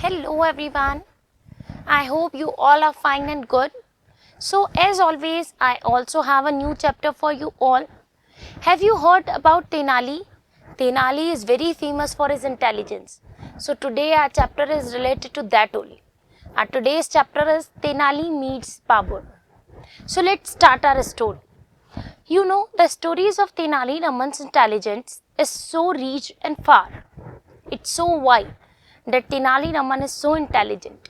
Hello everyone. I hope you all are fine and good. So as always, I also have a new chapter for you all. Have you heard about Tenali? Tenali is very famous for his intelligence. So today our chapter is related to that only. Our today's chapter is Tenali meets Babur. So let's start our story. You know, the stories of Tenali Raman's intelligence is so rich and far. It's so wide that Tenali Raman is so intelligent.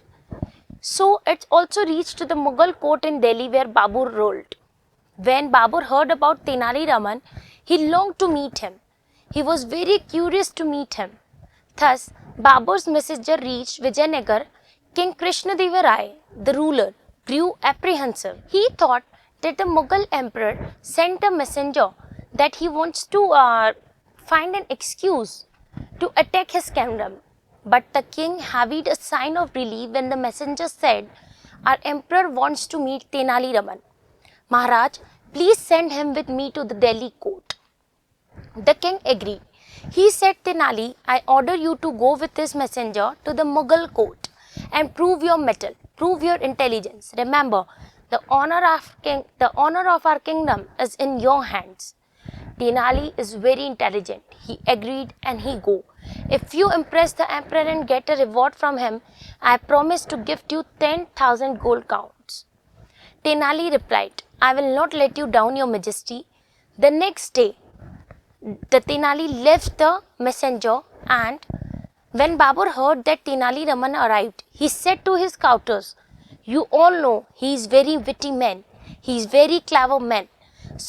So it also reached to the Mughal court in Delhi where Babur ruled. When Babur heard about Tenali Raman, he longed to meet him. He was very curious to meet him. Thus, Babur's messenger reached Vijayanagar. King Krishnadeva Rai, the ruler, grew apprehensive. He thought that the Mughal emperor sent a messenger that he wants to find an excuse to attack his kingdom. But the king heaved a sign of relief when the messenger said, "Our emperor wants to meet Tenali Raman. Maharaj, please send him with me to the Delhi court." The king agreed. He said, "Tenali, I order you to go with this messenger to the Mughal court and prove your mettle, prove your intelligence. Remember, the honor of our kingdom is in your hands." Tenali is very intelligent. He agreed and he go. "If you impress the emperor and get a reward from him, I promise to gift you 10,000 gold coins." Tenali replied, "I will not let you down, your majesty." The next day, the Tenali left the messenger, and when Babur heard that Tenali Raman arrived, he said to his scouters, "You all know he is very witty man. He is very clever man.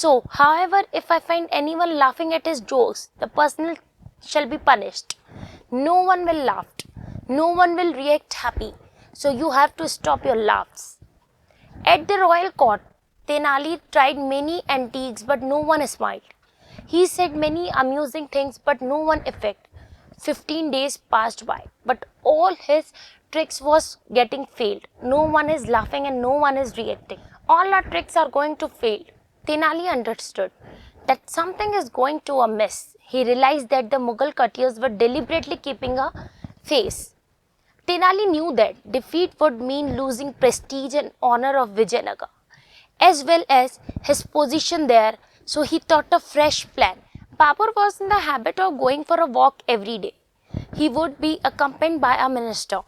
So, however, if I find anyone laughing at his jokes, the person shall be punished. No one will laugh. No one will react happy. So you have to stop your laughs." At the royal court, Tenali tried many antics, but no one smiled. He said many amusing things, but no one effect. 15 days passed by, but all his tricks was getting failed. No one is laughing and no one is reacting. All our tricks are going to fail. Tenali understood that something is going to amiss. He realized that the Mughal courtiers were deliberately keeping a face. Tenali knew that defeat would mean losing prestige and honor of Vijayanagar, as well as his position there, so he thought a fresh plan. Babur was in the habit of going for a walk every day. He would be accompanied by a minister.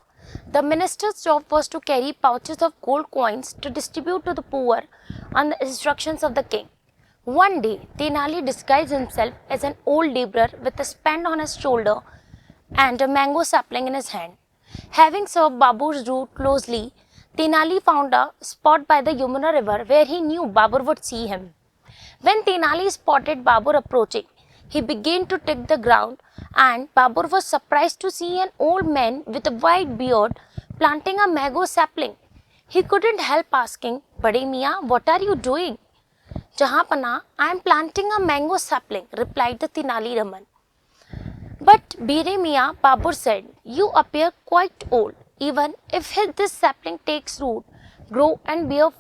The minister's job was to carry pouches of gold coins to distribute to the poor on the instructions of the king. One day, Tenali disguised himself as an old laborer with a spade on his shoulder and a mango sapling in his hand. Having served Babur's route closely, Tenali found a spot by the Yamuna river where he knew Babur would see him. When Tenali spotted Babur approaching, he began to tick the ground, and Babur was surprised to see an old man with a white beard planting a mango sapling. He couldn't help asking, "Bade Miyan, what are you doing?" "Jahanpana, I am planting a mango sapling," replied the Tenali Raman. "But Bade Miyan," Babur said, "you appear quite old. Even if this sapling takes root, grow and bear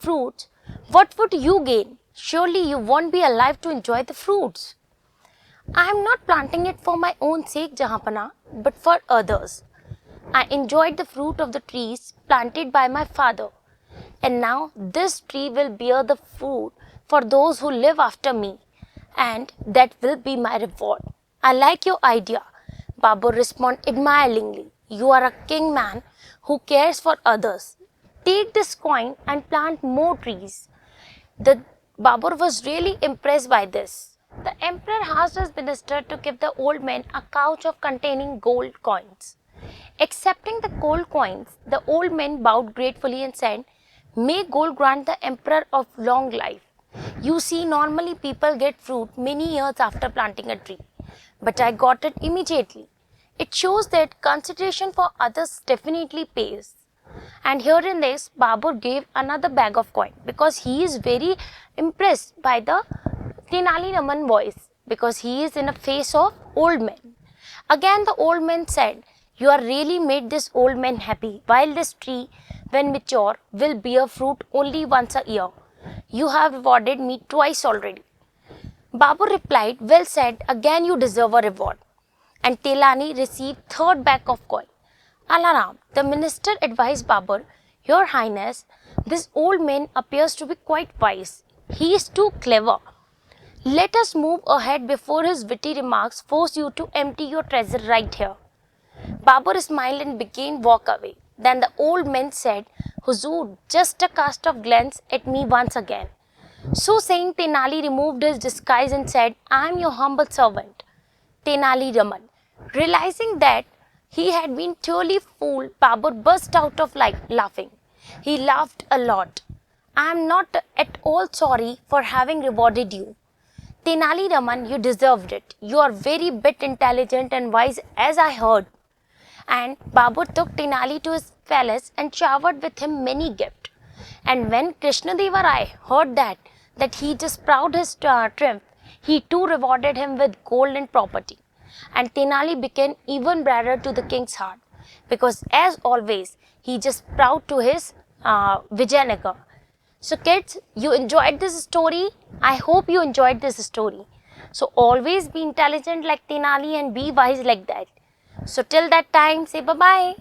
fruits, what would you gain? Surely you won't be alive to enjoy the fruits." "I am not planting it for my own sake, Jahanpana, but for others. I enjoyed the fruit of the trees planted by my father, and now this tree will bear the fruit for those who live after me, and that will be my reward." "I like your idea," Babur responded admiringly. "You are a king man who cares for others. Take this coin and plant more trees." The Babur was really impressed by this. The emperor asked his minister to give the old man a couch of containing gold coins. Accepting the gold coins, the old man bowed gratefully and said, "May gold grant the emperor of long life. You see, normally people get fruit many years after planting a tree, but I got it immediately. It shows that consideration for others definitely pays." And here in this, Babur gave another bag of coin because he is very impressed by the Tenali Raman voice, because he is in a face of old man. Again the old man said, "You are really made this old man happy, while this tree, when mature, will bear fruit only once a year. You have rewarded me twice already." Babur replied, "Well said, again you deserve a reward." And Tenali received third bag of coin. Alaram, the minister advised Babur, Your Highness, this old man appears to be quite wise. He is too clever. Let us move ahead before his witty remarks force you to empty your treasure right here. Babur smiled and began walk away. Then the old man said, Huzur, just a cast of glance at me once again. So saying, Tenali removed his disguise and said, I am your humble servant, Tenali Raman. Realizing that he had been truly fooled, Babur burst out of laughing. He laughed a lot. I am not at all sorry for having rewarded you. Tenali Raman, you deserved it. You are very bit intelligent and wise as I heard. And Babur took Tenali to his palace and showered with him many gifts. And when Krishnadeva Rai heard that he just proud his triumph, he too rewarded him with gold and property. And Tenali became even brighter to the king's heart, because as always, he just proud to his Vijayanagar. So kids, you enjoyed this story. I hope you enjoyed this story. So always be intelligent like Tenali and be wise like that. So till that time, say bye-bye.